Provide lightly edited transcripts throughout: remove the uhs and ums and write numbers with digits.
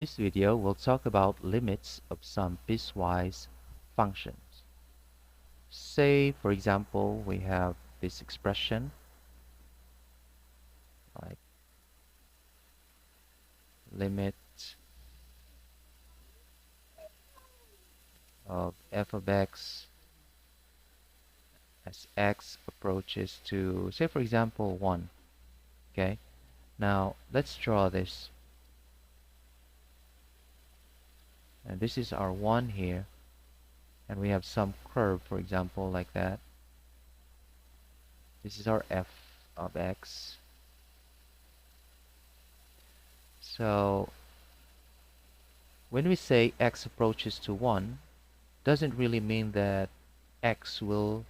This video will talk about limits of some piecewise functions. Say, for example, we have this expression like limit of f of x as x approaches to, say, for example, 1. Okay, now let's draw this. And this is our 1 here. And we have some curve, for example, like that. This is our f of x. So when we say x approaches to 1, doesn't really mean that x will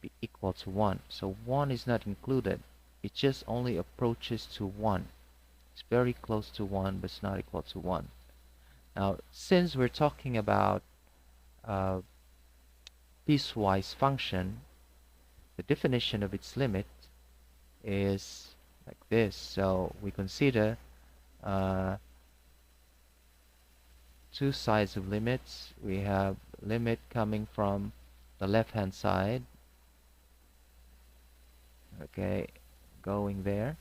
be equal to 1. So 1 is not included. It just only approaches to 1. It's very close to 1, but it's not equal to 1. Now, since we're talking about uh, piecewise function, the definition of its limit is like this. So we consider uh, two sides of limits. We have limit coming from the left-hand side, okay, going there,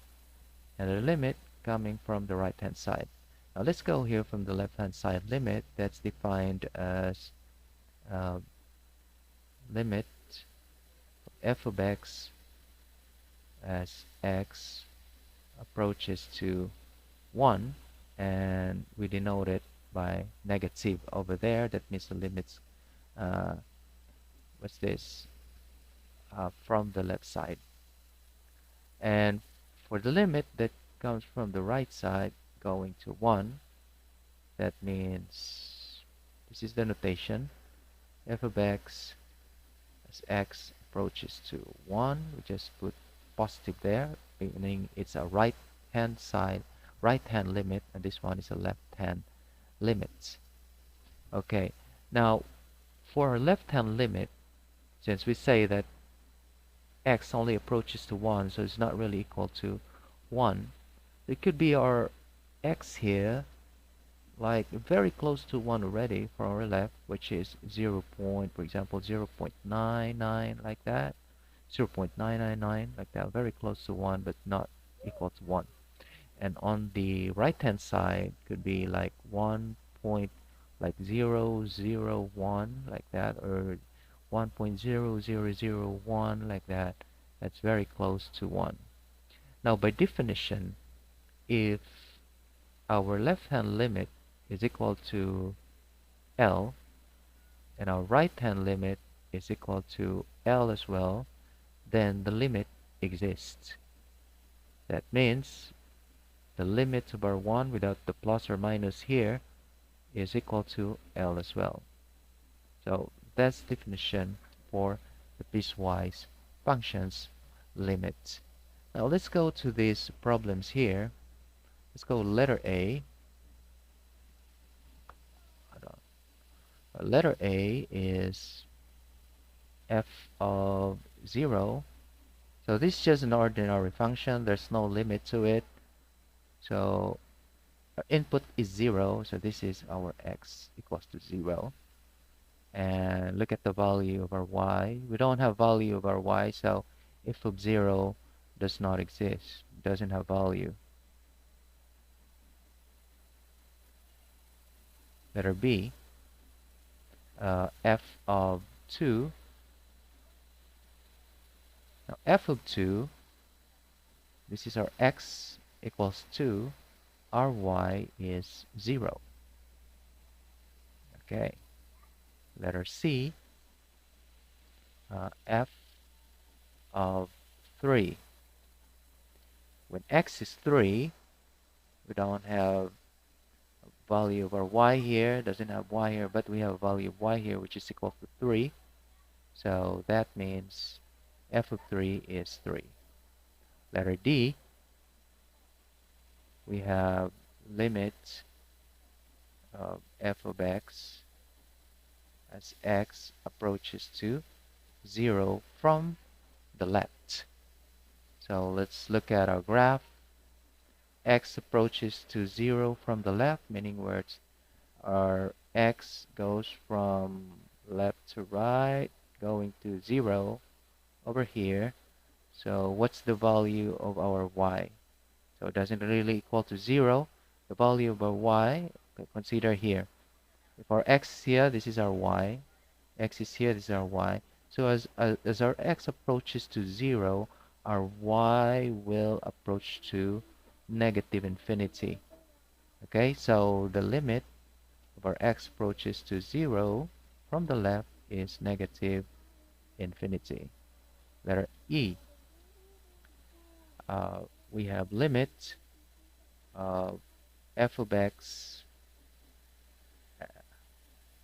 and a limit coming from the right-hand side. Now let's go here from the left-hand side limit. That's defined as uh, limit f of x as x approaches to 1, and we denote it by negative over there. That means the limits, what's this, from the left side. And for the limit that comes from the right side going to 1, that means this is the notation. F of x as x approaches to 1, we just put positive there, meaning it's a right hand limit, and this one is a left hand limit. Okay, now for our left hand limit, since we say that x only approaches to 1, so it's not really equal to 1, it could be our x here like very close to 1 already for our left, which is 0. For example, 0.99 like that, 0.999 like that, very close to 1 but not equal to 1. And on the right hand side could be like 1 point, like 0.001 like that, or 1.0001 like that. That's very close to 1. Now by definition, if our left hand limit is equal to L and our right hand limit is equal to L as well, then the limit exists. That means the limit of our 1 without the plus or minus here is equal to L as well. So that's the definition for the piecewise functions limit. Now let's go to these problems here. Let's go letter A. Letter A is f of 0. So this is just an ordinary function. There's no limit to it. So our input is 0. So this is our x equals to 0. And look at the value of our y. We don't have value of our y. So f of 0 does not exist. Doesn't have value. Letter B. F of 2. Now f of 2, this is our x equals 2, our y is 0. Okay. Letter C, f of 3. When x is 3, we don't have value of our y here, doesn't have y here, but we have value of y here, which is equal to 3. So that means f of 3 is 3. Letter D, we have limit of f of x as x approaches to 0 from the left. So let's look at our graph. x approaches to 0 from the left, meaning where our x goes from left to right, going to 0 over here. So what's the value of our y? So it doesn't really equal to 0. The value of our y, consider here. If our x is here, this is our y. X is here, this is our y. So as our x approaches to 0, our y will approach to negative infinity. Okay, so the limit of our x approaches to 0 from the left is negative infinity. Letter E. We have limit of f of x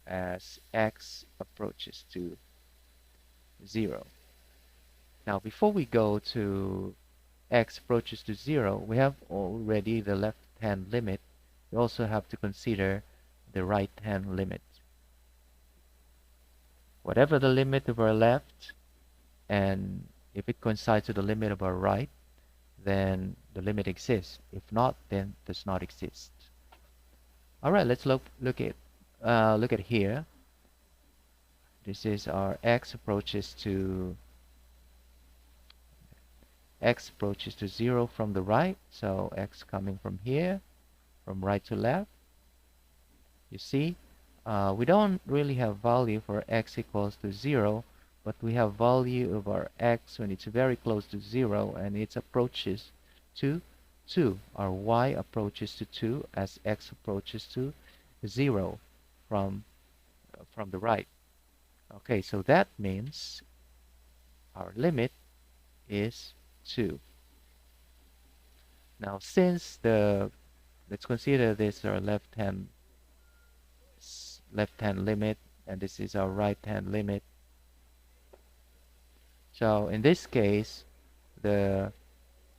as x approaches to 0. Now, before we go to x approaches to 0, we have already the left-hand limit. We also have to consider the right-hand limit. Whatever the limit of our left, and if it coincides with the limit of our right, then the limit exists. If not, then it does not exist. All right, let's look at here. This is our x approaches to 0 from the right. So x coming from here, from right to left. You see, we don't really have value for x equals to 0, but we have value of our x when it's very close to 0 and it approaches to 2. Our y approaches to 2 as x approaches to 0 from the right. Okay, so that means our limit is 2. Now, since let's consider this our left-hand limit, and this is our right-hand limit. So in this case, the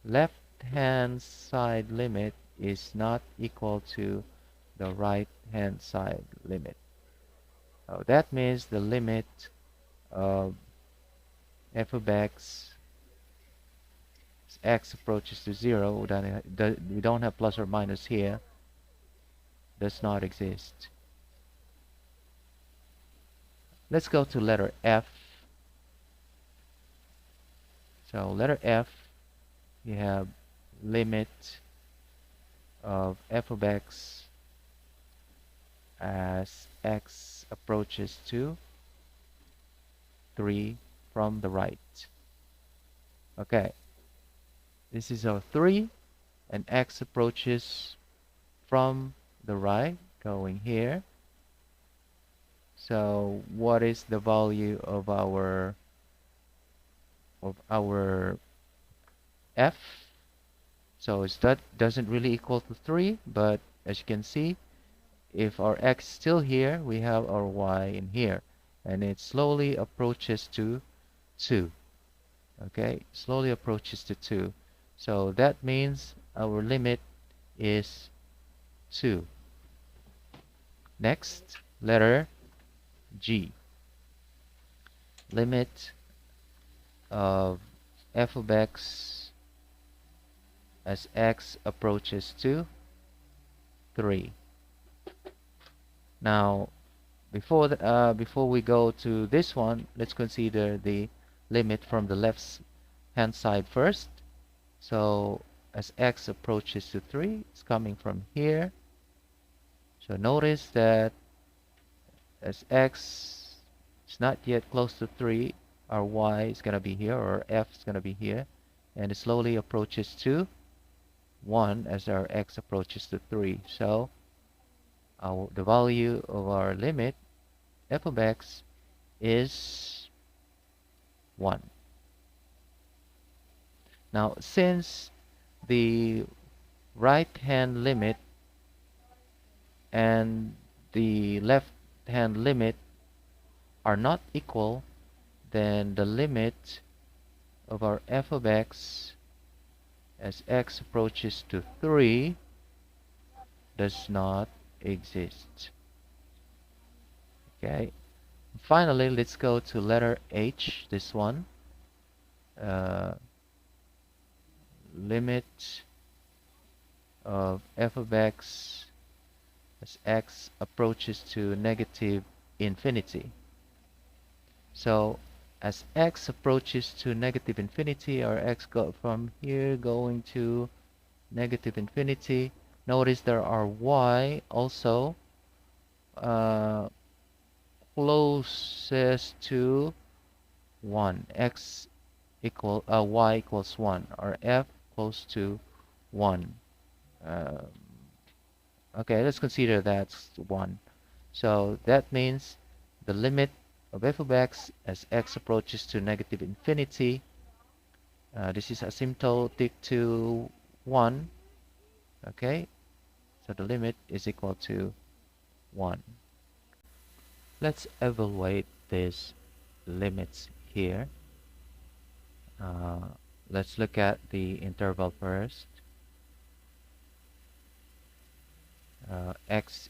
left-hand side limit is not equal to the right-hand side limit. So that means the limit of f of x as x approaches to 0, we don't have plus or minus here, does not exist. Let's go to letter F. So letter F, you have limit of f of x as x approaches to 3 from the right. Okay, this is our 3, and x approaches from the right, going here. So what is the value of our f? So that doesn't really equal to 3, but as you can see, if our x is still here, we have our y in here, and it slowly approaches to 2. Okay, slowly approaches to 2. So that means our limit is 2. Next, letter G. Limit of f of x as x approaches to 3. Now, before we go to this one, let's consider the limit from the left hand side first. So as x approaches to 3, it's coming from here. So notice that as x is not yet close to 3, our y is going to be here, or f is going to be here, and it slowly approaches to 1 as our x approaches to 3. So the value of our limit f of x is 1. Now, since the right hand limit and the left hand limit are not equal, then the limit of our f of x as x approaches to 3 does not exist. Okay. Finally, let's go to letter H, this one. Limit of f of x as x approaches to negative infinity. So as x approaches to negative infinity, or x go from here going to negative infinity, notice there are y also uh, closest to 1, x equal y equals 1, or f close to 1. Um, okay, let's consider that's 1. So that means the limit of f of x as x approaches to negative infinity, this is asymptotic to 1, okay? So the limit is equal to 1. Let's evaluate these limits here. Uh, let's look at the interval first. X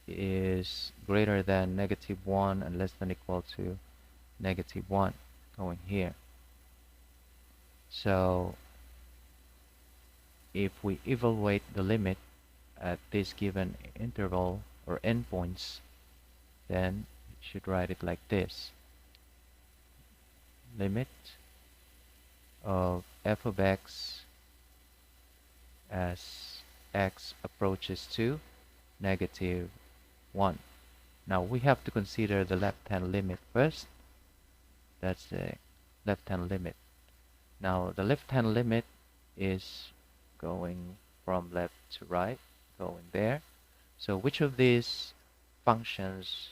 is greater than negative 1 and less than equal to negative 1 going here. So if we evaluate the limit at this given interval or endpoints, then you should write it like this. Limit of f of x as x approaches to negative 1. Now we have to consider the left-hand limit first. That's the left-hand limit. Now the left-hand limit is going from left to right, going there. So which of these functions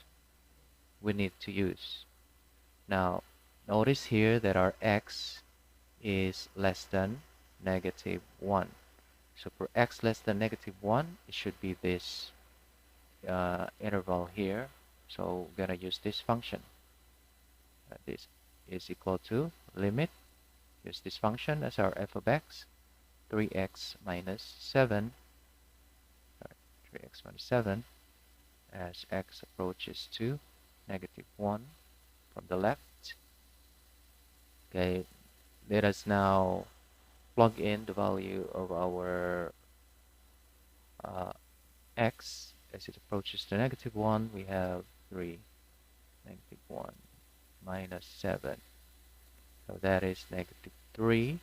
we need to use? Now notice here that our x is less than negative 1. So for x less than negative 1, it should be this interval here. So we're going to use this function. This is equal to limit. Use this function as our f of x, 3x minus 7, 3x minus 7, as x approaches to negative 1 from the left. Okay, let us now plug in the value of our x as it approaches to negative 1. We have 3, negative 1 minus 7. So that is negative 3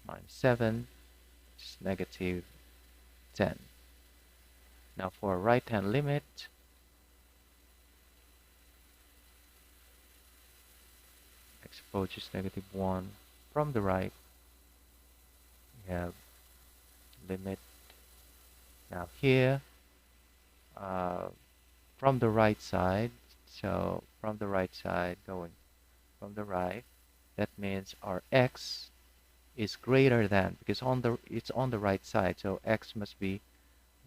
minus 7 is negative 10. Now for right hand limit, x approaches negative 1 from the right, we have limit. Now here, from the right side, so from the right side going from the right, that means our x is greater than, because it's on the right side, so x must be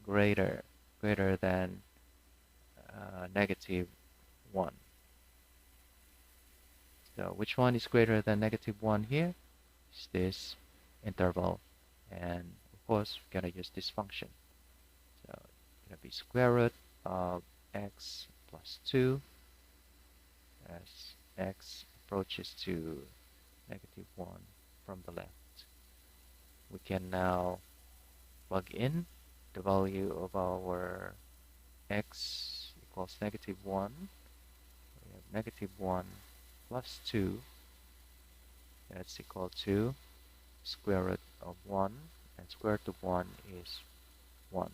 greater than negative 1. So which one is greater than negative 1 here? Is this interval, and of course we're gonna use this function. So it's gonna be square root of x plus 2 as x approaches to negative 1 from the left. We can now plug in the value of our x equals negative 1. We have negative 1 plus 2, that's equal to square root of 1, and square root of 1 is 1.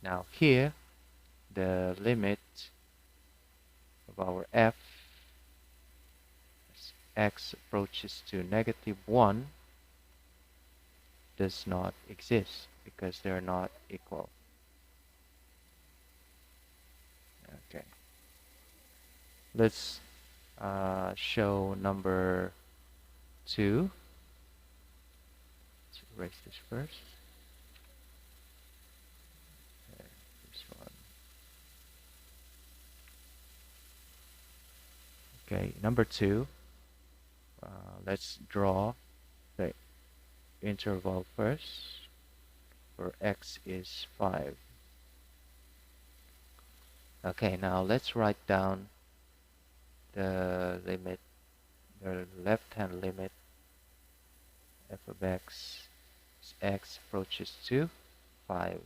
Now here, the limit of our f as x approaches to negative 1 does not exist because they're not equal. Okay. Let's show number 2. Let's erase this first. Okay, this one. Okay, number 2. Let's draw the interval first, where x is 5. Okay, now let's write down the limit, the left-hand limit f of x as x approaches to 5.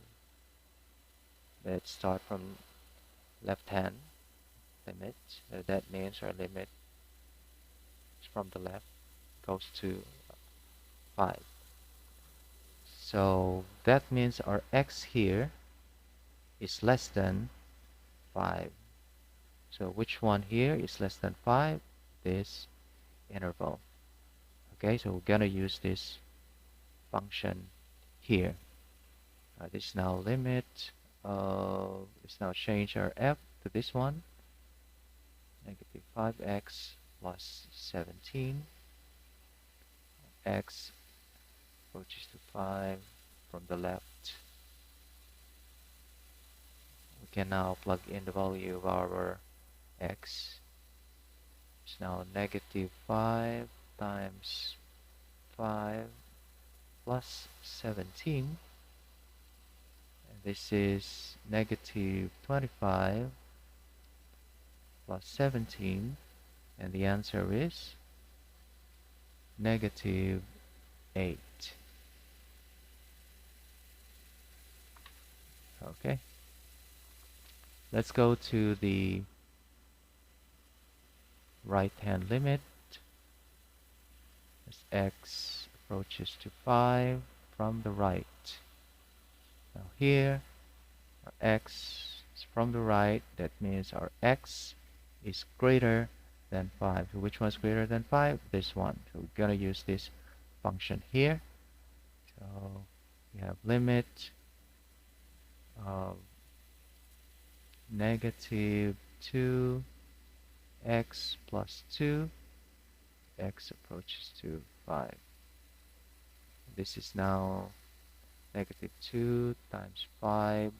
Let's start from left hand limit. That means our limit is from the left goes to 5. So that means our x here is less than 5. So which one here is less than 5? This interval. Okay, so we're gonna use this function here. This now limit. Let's now change our f to this one. Negative 5x plus 17. X approaches to 5 from the left. We can now plug in the value of our x. It's now negative 5 times 5 plus 17. And this is negative 25 plus 17. And the answer is negative 8. Okay. Let's go to the right hand limit as x approaches to 5 from the right. Now here our x is from the right. That means our x is greater than 5. So which one's greater than 5? This one. So we're gonna use this function here. So we have limit of negative 2 x plus 2, x approaches to 5. This is now negative 2 times 5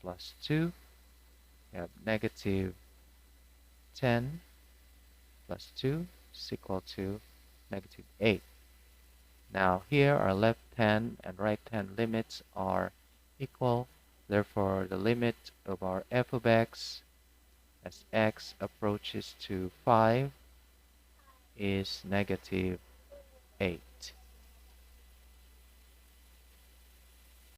plus 2. We have negative 10 plus 2 is equal to negative 8. Now here our left hand and right hand limits are equal. Therefore, the limit of our f of x as x approaches to 5 is negative 8.